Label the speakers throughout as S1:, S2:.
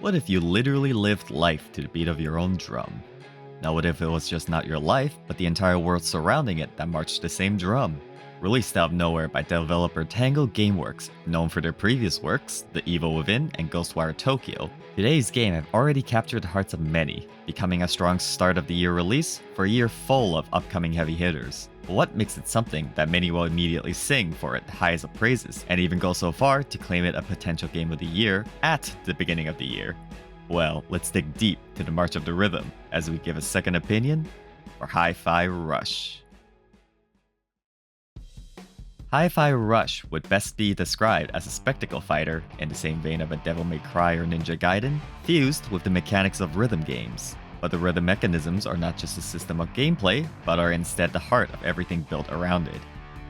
S1: What if you literally lived life to the beat of your own drum? Now, what if it was just not your life, but the entire world surrounding it that marched the same drum? Released out of nowhere by developer Tango Gameworks, known for their previous works, The Evil Within and Ghostwire Tokyo, today's game have already captured the hearts of many, becoming a strong start of the year release for a year full of upcoming heavy hitters. But what makes it something that many will immediately sing for it the highest of praises, and even go so far to claim it a potential game of the year at the beginning of the year? Well, let's dig deep to the March of the Rhythm as we give a second opinion for Hi-Fi Rush. Hi-Fi Rush would best be described as a spectacle fighter in the same vein of a Devil May Cry or Ninja Gaiden, fused with the mechanics of rhythm games. But the rhythm mechanisms are not just a system of gameplay, but are instead the heart of everything built around it.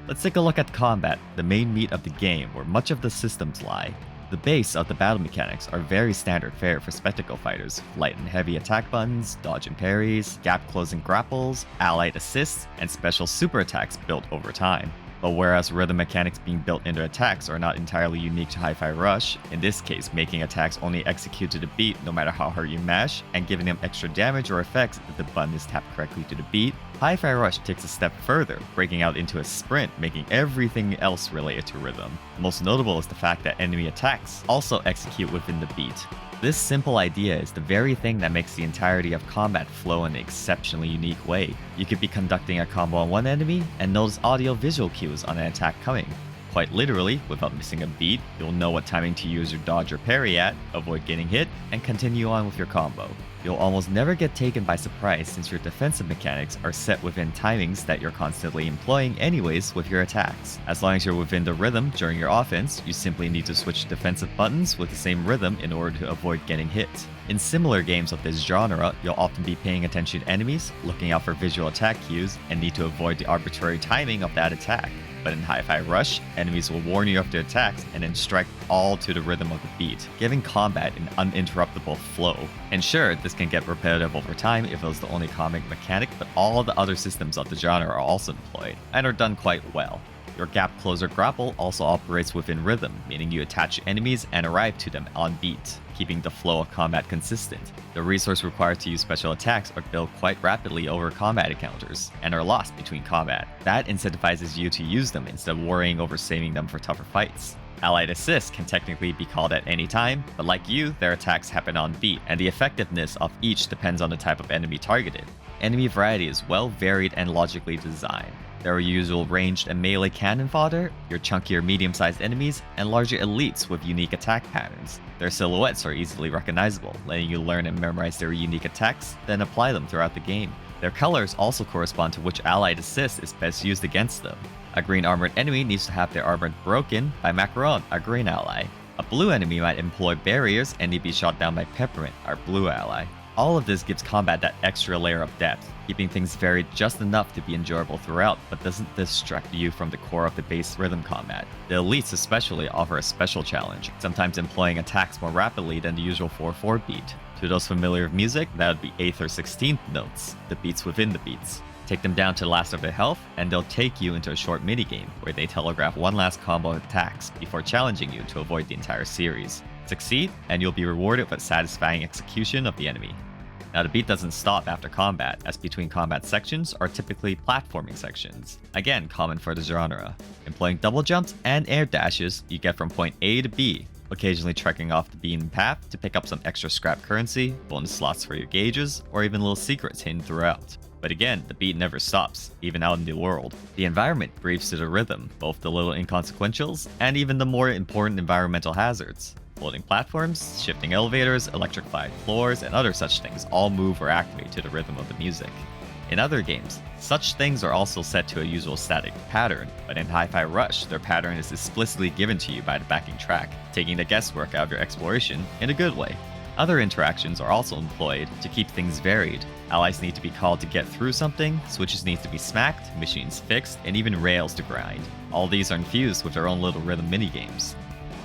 S1: Let's take a look at combat, the main meat of the game where much of the systems lie. The base of the battle mechanics are very standard fare for spectacle fighters: light and heavy attack buttons, dodge and parries, gap closing grapples, allied assists, and special super attacks built over time. But whereas rhythm mechanics being built into attacks are not entirely unique to Hi-Fi Rush, in this case making attacks only execute to the beat no matter how hard you mash, and giving them extra damage or effects if the button is tapped correctly to the beat, Hi-Fi Rush takes a step further, breaking out into a sprint, making everything else related to rhythm. Most notable is the fact that enemy attacks also execute within the beat. This simple idea is the very thing that makes the entirety of combat flow in an exceptionally unique way. You could be conducting a combo on one enemy and notice audio-visual cues on an attack coming. Quite literally, without missing a beat, you'll know what timing to use your dodge or parry at, avoid getting hit, and continue on with your combo. You'll almost never get taken by surprise since your defensive mechanics are set within timings that you're constantly employing anyways with your attacks. As long as you're within the rhythm during your offense, you simply need to switch defensive buttons with the same rhythm in order to avoid getting hit. In similar games of this genre, you'll often be paying attention to enemies, looking out for visual attack cues, and need to avoid the arbitrary timing of that attack. But in Hi-Fi Rush, enemies will warn you of their attacks and then strike all to the rhythm of the beat, giving combat an uninterruptible flow. And sure, this can get repetitive over time if it was the only comic mechanic, but all the other systems of the genre are also employed, and are done quite well. Your gap closer grapple also operates within rhythm, meaning you attach enemies and arrive to them on beat, keeping the flow of combat consistent. The resource required to use special attacks are built quite rapidly over combat encounters, and are lost between combat. That incentivizes you to use them instead of worrying over saving them for tougher fights. Allied assists can technically be called at any time, but like you, their attacks happen on beat, and the effectiveness of each depends on the type of enemy targeted. Enemy variety is well varied and logically designed. There are usual ranged and melee cannon fodder, your chunkier medium-sized enemies, and larger elites with unique attack patterns. Their silhouettes are easily recognizable, letting you learn and memorize their unique attacks, then apply them throughout the game. Their colors also correspond to which allied assist is best used against them. A green armored enemy needs to have their armor broken by Macaron, our green ally. A blue enemy might employ barriers and need to be shot down by Peppermint, our blue ally. All of this gives combat that extra layer of depth, keeping things varied just enough to be enjoyable throughout, but doesn't distract you from the core of the base rhythm combat. The elites especially offer a special challenge, sometimes employing attacks more rapidly than the usual 4/4 beat. To those familiar with music, that would be 8th or 16th notes, the beats within the beats. Take them down to the last of their health, and they'll take you into a short minigame where they telegraph one last combo of attacks before challenging you to avoid the entire series. Succeed, and you'll be rewarded with satisfying execution of the enemy. Now the beat doesn't stop after combat, as between combat sections are typically platforming sections, again common for the genre. Employing double jumps and air dashes, you get from point A to B, occasionally trekking off the beaten path to pick up some extra scrap currency, bonus slots for your gauges, or even little secrets hidden throughout. But again, the beat never stops, even out in the world. The environment breathes to the rhythm, both the little inconsequentials and even the more important environmental hazards. Floating platforms, shifting elevators, electrified floors, and other such things all move or activate to the rhythm of the music. In other games, such things are also set to a usual static pattern, but in Hi-Fi Rush, their pattern is explicitly given to you by the backing track, taking the guesswork out of your exploration in a good way. Other interactions are also employed to keep things varied. Allies need to be called to get through something, switches need to be smacked, machines fixed, and even rails to grind. All these are infused with their own little rhythm minigames.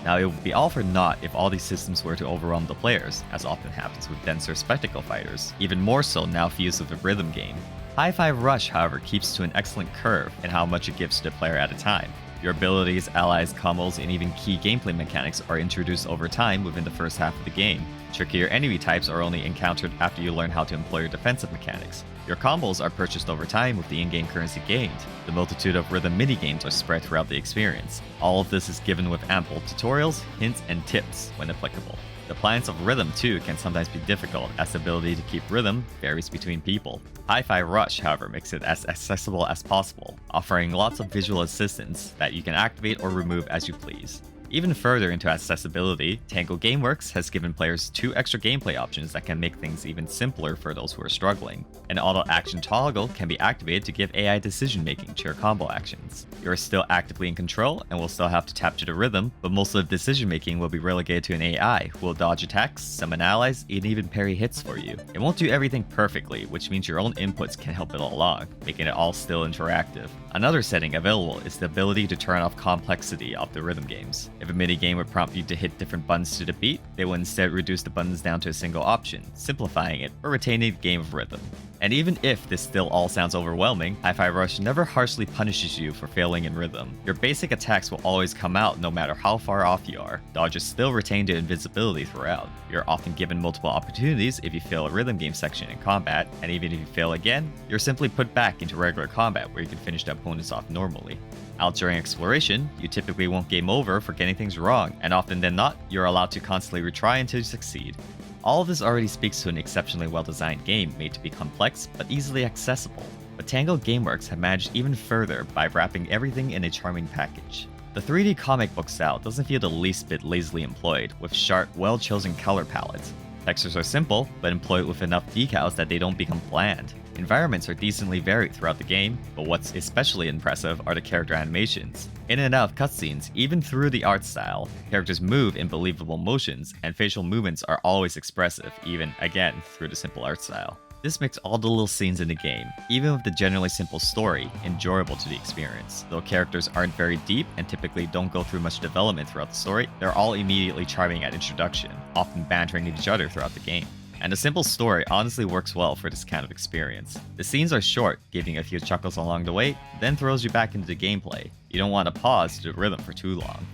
S1: Now, it would be all for naught if all these systems were to overwhelm the players, as often happens with denser spectacle fighters, even more so now fused with a rhythm game. Hi-Fi Rush, however, keeps to an excellent curve in how much it gives to the player at a time. Your abilities, allies, combos, and even key gameplay mechanics are introduced over time within the first half of the game. Trickier enemy types are only encountered after you learn how to employ your defensive mechanics. Your combos are purchased over time with the in-game currency gained. The multitude of rhythm minigames are spread throughout the experience. All of this is given with ample tutorials, hints, and tips when applicable. The appliance of rhythm too can sometimes be difficult, as the ability to keep rhythm varies between people. Hi-Fi Rush, however, makes it as accessible as possible, offering lots of visual assistance that you can activate or remove as you please. Even further into accessibility, Tango Gameworks has given players 2 extra gameplay options that can make things even simpler for those who are struggling. An auto-action toggle can be activated to give AI decision-making to your combo actions. You are still actively in control and will still have to tap to the rhythm, but most of the decision-making will be relegated to an AI who will dodge attacks, summon allies, and even parry hits for you. It won't do everything perfectly, which means your own inputs can help it along, making it all still interactive. Another setting available is the ability to turn off complexity of the rhythm games. If a minigame would prompt you to hit different buttons to the beat, they will instead reduce the buttons down to a single option, simplifying it or retaining the game of rhythm. And even if this still all sounds overwhelming, Hi-Fi Rush never harshly punishes you for failing in rhythm. Your basic attacks will always come out no matter how far off you are. Dodges still retain their invincibility throughout. You're often given multiple opportunities if you fail a rhythm game section in combat, and even if you fail again, you're simply put back into regular combat where you can finish the opponents off normally. Out during exploration, you typically won't game over for getting things wrong, and often than not, you're allowed to constantly retry until you succeed. All of this already speaks to an exceptionally well-designed game made to be complex but easily accessible. But Tango Gameworks have managed even further by wrapping everything in a charming package. The 3D comic book style doesn't feel the least bit lazily employed, with sharp, well-chosen color palettes. Textures are simple, but employed with enough decals that they don't become bland. Environments are decently varied throughout the game, but what's especially impressive are the character animations. In and out of cutscenes, even through the art style, characters move in believable motions, and facial movements are always expressive, even, again, through the simple art style. This makes all the little scenes in the game, even with the generally simple story, enjoyable to the experience. Though characters aren't very deep and typically don't go through much development throughout the story, they're all immediately charming at introduction, often bantering each other throughout the game. And a simple story honestly works well for this kind of experience. The scenes are short, giving a few chuckles along the way, then throws you back into the gameplay. You don't want to pause to the rhythm for too long.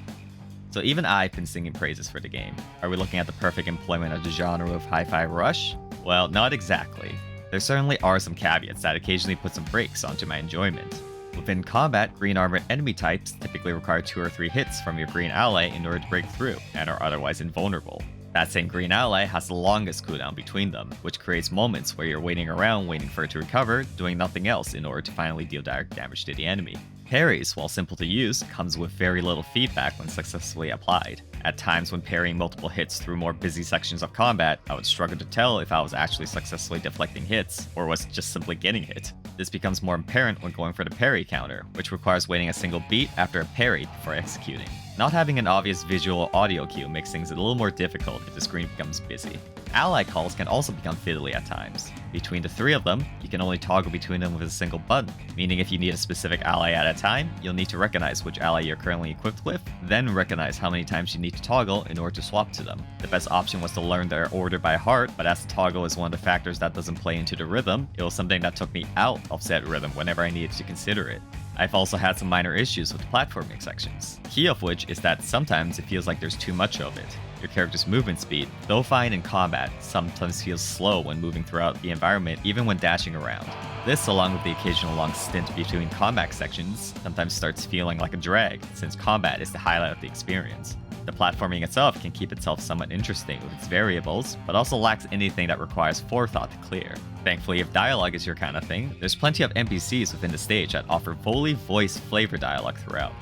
S1: So even I've been singing praises for the game. Are we looking at the perfect employment of the genre of Hi-Fi Rush? Well, not exactly. There certainly are some caveats that occasionally put some brakes onto my enjoyment. Within combat, green armored enemy types typically require 2 or 3 hits from your green ally in order to break through, and are otherwise invulnerable. That same green ally has the longest cooldown between them, which creates moments where you're waiting around waiting for it to recover, doing nothing else in order to finally deal direct damage to the enemy. Parries, while simple to use, comes with very little feedback when successfully applied. At times when parrying multiple hits through more busy sections of combat, I would struggle to tell if I was actually successfully deflecting hits, or was just simply getting hit. This becomes more apparent when going for the parry counter, which requires waiting a single beat after a parry before executing. Not having an obvious visual audio cue makes things a little more difficult if the screen becomes busy. Ally calls can also become fiddly at times. Between the 3 of them, you can only toggle between them with a single button, meaning if you need a specific ally at a time, you'll need to recognize which ally you're currently equipped with, then recognize how many times you need to toggle in order to swap to them. The best option was to learn their order by heart, but as the toggle is one of the factors that doesn't play into the rhythm, it was something that took me out of said rhythm whenever I needed to consider it. I've also had some minor issues with platforming sections, key of which is that sometimes it feels like there's too much of it. Your character's movement speed, though fine in combat, sometimes feels slow when moving throughout the environment even when dashing around. This, along with the occasional long stint between combat sections, sometimes starts feeling like a drag, since combat is the highlight of the experience. The platforming itself can keep itself somewhat interesting with its variables, but also lacks anything that requires forethought to clear. Thankfully, if dialogue is your kind of thing, there's plenty of NPCs within the stage that offer fully voiced flavor dialogue throughout.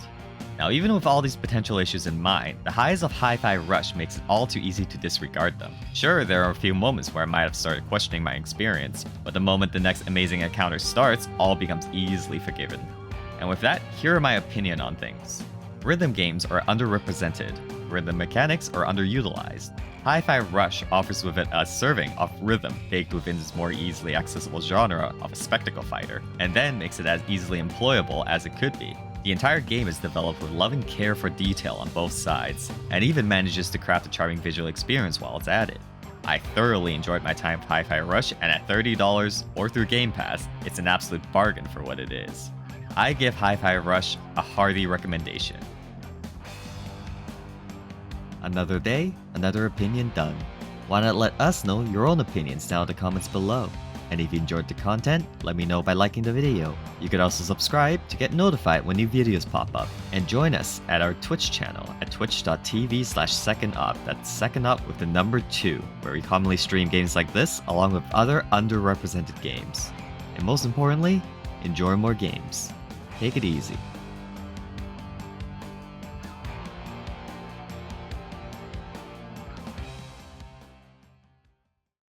S1: Now, even with all these potential issues in mind, the highs of Hi-Fi Rush makes it all too easy to disregard them. Sure, there are a few moments where I might have started questioning my experience, but the moment the next amazing encounter starts, all becomes easily forgiven. And with that, here are my opinion on things. Rhythm games are underrepresented. Rhythm mechanics are underutilized. Hi-Fi Rush offers with it a serving of rhythm baked within its more easily accessible genre of a spectacle fighter, and then makes it as easily employable as it could be. The entire game is developed with love and care for detail on both sides, and even manages to craft a charming visual experience while it's at it. I thoroughly enjoyed my time with Hi-Fi Rush, and at $30 or through Game Pass, it's an absolute bargain for what it is. I give Hi-Fi Rush a hearty recommendation. Another day, another opinion done. Why not let us know your own opinions down in the comments below? And if you enjoyed the content, let me know by liking the video. You could also subscribe to get notified when new videos pop up. And join us at our Twitch channel at twitch.tv/secondop. That's second up with the number 2, where we commonly stream games like this along with other underrepresented games. And most importantly, enjoy more games. Take it easy.